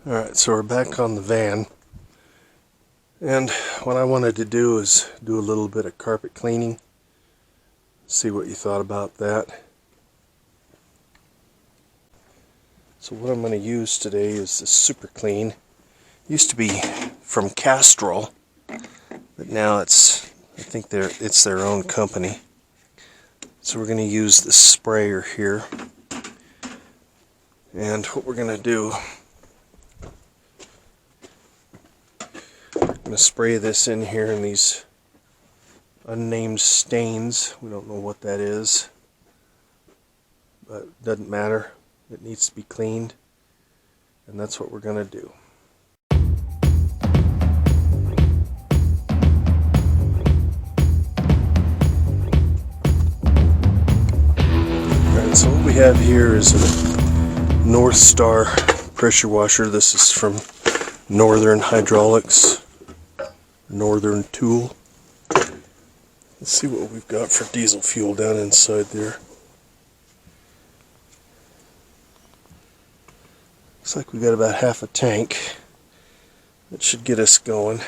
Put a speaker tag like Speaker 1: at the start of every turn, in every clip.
Speaker 1: Alright, so we're back on the van, and what I wanted to do is do a little bit of carpet cleaning. See what you thought about that. So what I'm going to use today is the Super Clean. Used to be from Castrol, but now I think it's their own company. So we're going to use the sprayer here, and what we're going to do, I'm going to spray this in here in these unnamed stains. We don't know what that is, but it doesn't matter. It needs to be cleaned, and that's what we're going to do. Alright, so what we have here is a North Star pressure washer. This is from Northern Hydraulics, Northern Tool. Let's see what we've got for diesel fuel down inside there. Looks like we've got about half a tank. That should get us going.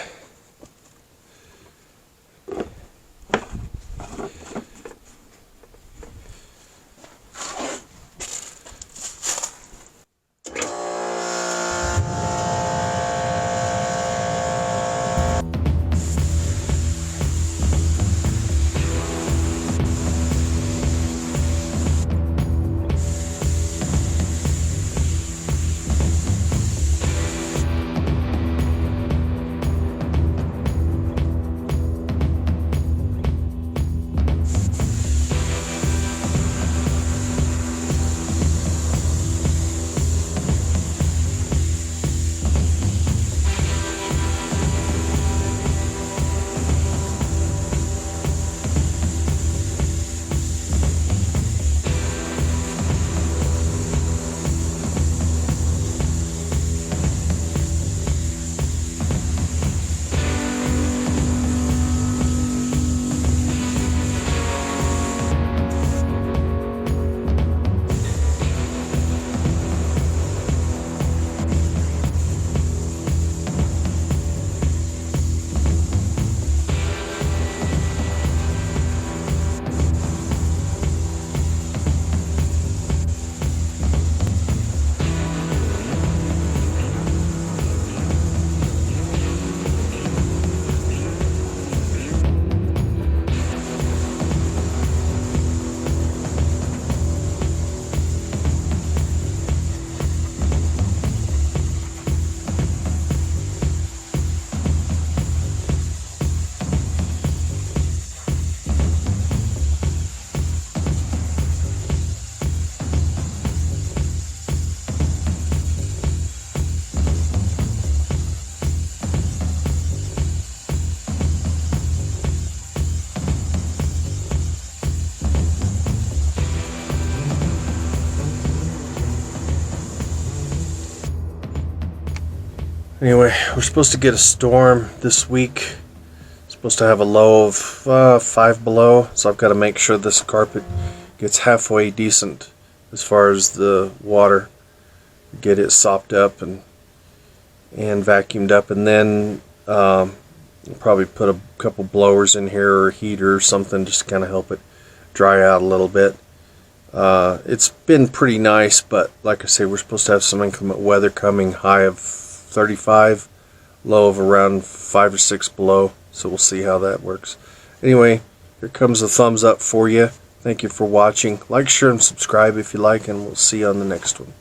Speaker 1: Anyway, we're supposed to get a storm this week. Supposed to have a low of 5 below, so I've got to make sure this carpet gets halfway decent as far as the water. Get it sopped up and vacuumed up, and then probably put a couple blowers in here or a heater or something just to kind of help it dry out a little bit. It's been pretty nice, but like I say, we're supposed to have some inclement weather coming. High of 35, low of around 5 or 6 below, so we'll see how that works. Anyway, here comes a thumbs up for you. Thank you for watching. Like, share, and subscribe if you like, and we'll see you on the next one.